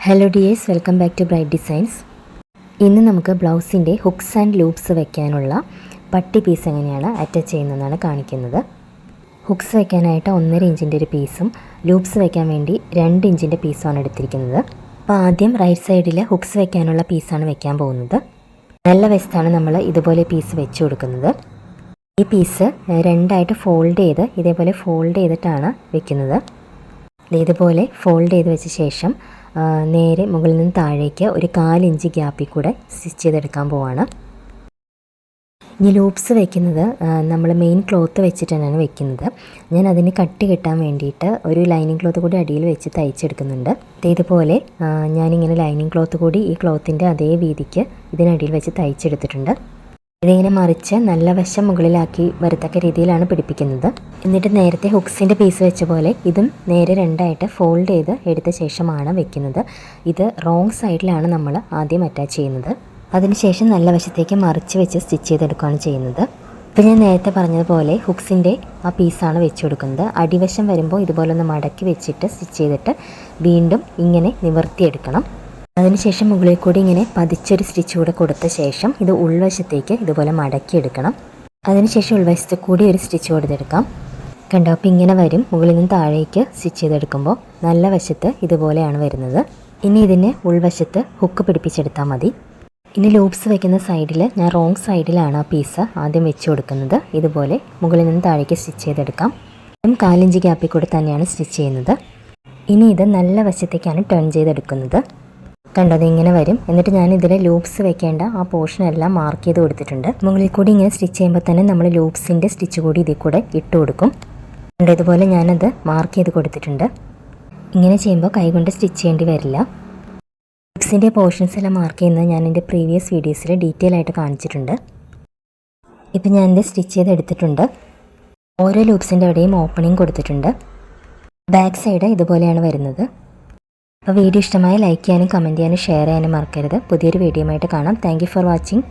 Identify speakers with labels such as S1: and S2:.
S1: Hello dears, welcome back to Bright Designs. ഇന്ന് നമുക്ക് ബ്ലൗസിൻ്റെ ഹുക്സ് ആൻഡ് ലൂപ്സ് വയ്ക്കാനുള്ള പട്ടി പീസ് എങ്ങനെയാണ് അറ്റാച്ച് ചെയ്യുന്നതെന്നാണ് കാണിക്കുന്നത്. ഹുക്സ് വയ്ക്കാനായിട്ട് 1.5 ഇഞ്ചിൻ്റെ ഒരു പീസും ലൂപ്സ് വയ്ക്കാൻ വേണ്ടി 2 ഇഞ്ചിൻ്റെ പീസുമാണ് എടുത്തിരിക്കുന്നത്. അപ്പോൾ ആദ്യം റൈറ്റ് സൈഡിൽ ഹുക്സ് വയ്ക്കാനുള്ള പീസാണ് വയ്ക്കാൻ പോകുന്നത്. നല്ല വശത്താണ് നമ്മൾ ഇതുപോലെ പീസ് വെച്ച് കൊടുക്കുന്നത്. ഈ പീസ് രണ്ടായിട്ട് ഫോൾഡ് ചെയ്ത് ഇതേപോലെ ഫോൾഡ് ചെയ്തിട്ടാണ് വെക്കുന്നത്. ഇതുപോലെ ഫോൾഡ് ചെയ്ത് വെച്ച ശേഷം നേരെ മുകളിൽ നിന്ന് താഴേക്ക് ഒരു 1/4 ഇഞ്ച് ഗ്യാപ്പിൽ കൂടെ സ്റ്റിച്ച് ചെയ്തെടുക്കാൻ പോവാണ്. ഇനി ലൂപ്സ് വയ്ക്കുന്നത് നമ്മൾ മെയിൻ ക്ലോത്ത് വെച്ചിട്ട് തന്നെയാണ് വെക്കുന്നത്. ഞാൻ അതിന് കട്ടി കിട്ടാൻ വേണ്ടിയിട്ട് ഒരു ലൈനിങ് ക്ലോത്ത് കൂടി അടിയിൽ വെച്ച് തയ്ച്ചെടുക്കുന്നുണ്ട്. ഇതുപോലെ ഞാനിങ്ങനെ ലൈനിങ് ക്ലോത്ത് കൂടി ഈ ക്ലോത്തിൻ്റെ അതേ വീതിക്ക് ഇതിനടിയിൽ വെച്ച് തയ്ച്ചെടുത്തിട്ടുണ്ട്. ഇതിങ്ങനെ മറിച്ച് നല്ല വശം മുകളിലാക്കി വരത്തക്ക രീതിയിലാണ് പിടിപ്പിക്കുന്നത്. എന്നിട്ട് നേരത്തെ ഹുക്സിൻ്റെ പീസ് വെച്ച പോലെ ഇതും നേരെ രണ്ടായിട്ട് ഫോൾഡ് ചെയ്ത് എടുത്ത ശേഷമാണ് വെക്കുന്നത്. ഇത് റോങ് സൈഡിലാണ് നമ്മൾ ആദ്യം അറ്റാച്ച് ചെയ്യുന്നത്. അതിനുശേഷം നല്ല വശത്തേക്ക് മറിച്ച് വെച്ച് സ്റ്റിച്ച് ചെയ്തെടുക്കുകയാണ് ചെയ്യുന്നത്. ഇപ്പോൾ ഞാൻ നേരത്തെ പറഞ്ഞതുപോലെ ഹുക്സിൻ്റെ ആ പീസാണ് വെച്ച് കൊടുക്കുന്നത്. അടിവശം വരുമ്പോൾ ഇതുപോലെ ഒന്ന് മടക്കി വെച്ചിട്ട് സ്റ്റിച്ച് ചെയ്തിട്ട് വീണ്ടും ഇങ്ങനെ നിവർത്തിയെടുക്കണം. അതിനുശേഷം മുകളിൽ കൂടി ഇങ്ങനെ പതിച്ചൊരു സ്റ്റിച്ച് കൂടെ കൊടുത്ത ശേഷം ഇത് ഉൾവശത്തേക്ക് ഇതുപോലെ മടക്കിയെടുക്കണം. അതിനുശേഷം ഉൾവശത്ത് കൂടി ഒരു സ്റ്റിച്ച് കൊടുത്തെടുക്കാം. കണ്ടോ, അപ്പോൾ ഇങ്ങനെ വരും. മുകളിൽ നിന്ന് താഴേക്ക് സ്റ്റിച്ച് ചെയ്തെടുക്കുമ്പോൾ നല്ല വശത്ത് ഇതുപോലെയാണ് വരുന്നത്. ഇനി ഇതിന് ഉൾവശത്ത് ഹുക്ക് പിടിപ്പിച്ചെടുത്താൽ മതി. ഇനി ലൂപ്സ് വയ്ക്കുന്ന സൈഡിൽ ഞാൻ റോങ് സൈഡിലാണ് ആ പീസ് ആദ്യം വെച്ച് കൊടുക്കുന്നത്. ഇതുപോലെ മുകളിൽ നിന്ന് താഴേക്ക് സ്റ്റിച്ച് ചെയ്തെടുക്കാം. 1/4 ഇഞ്ച് ഗ്യാപ്പിൽ കൂടി തന്നെയാണ് സ്റ്റിച്ച് ചെയ്യുന്നത്. ഇനി ഇത് നല്ല വശത്തേക്കാണ് ടേൺ ചെയ്തെടുക്കുന്നത്. കണ്ടോ, അതിങ്ങനെ വരും. എന്നിട്ട് ഞാൻ ഇതിൽ ലൂപ്സ് വെക്കേണ്ട ആ പോർഷനെല്ലാം മാർക്ക് ചെയ്ത് കൊടുത്തിട്ടുണ്ട്. മുകളിൽ കൂടി ഇങ്ങനെ സ്റ്റിച്ച് ചെയ്യുമ്പോൾ തന്നെ നമ്മൾ ലൂപ്സിൻ്റെ സ്റ്റിച്ച് കൂടി ഇതിൽ കൂടെ ഇട്ട് കൊടുക്കും. കണ്ടോ, ഇതുപോലെ ഞാനത് മാർക്ക് ചെയ്ത് കൊടുത്തിട്ടുണ്ട്. ഇങ്ങനെ ചെയ്യുമ്പോൾ കൈകൊണ്ട് സ്റ്റിച്ച് ചെയ്യേണ്ടി വരില്ല. ലൂപ്സിൻ്റെ പോർഷൻസ് എല്ലാം മാർക്ക് ചെയ്യുന്നത് ഞാൻ എൻ്റെ പ്രീവിയസ് വീഡിയോസിൽ ഡീറ്റെയിൽ ആയിട്ട് കാണിച്ചിട്ടുണ്ട്. ഇപ്പം ഞാനിത് സ്റ്റിച്ച് ചെയ്ത് എടുത്തിട്ടുണ്ട്. ഓരോ ലൂപ്സിൻ്റെ അവിടെയും ഓപ്പണിങ് കൊടുത്തിട്ടുണ്ട്. ബാക്ക് സൈഡ് ഇതുപോലെയാണ് വരുന്നത്. അപ്പോൾ വീഡിയോ ഇഷ്ടമായി ലൈക്ക് ചെയ്യാനും കമൻറ്റ് ചെയ്യാനും ഷെയർ ചെയ്യാനും മറക്കരുത്. പുതിയൊരു വീഡിയോയുമായിട്ട് കാണാം. Thank you for watching.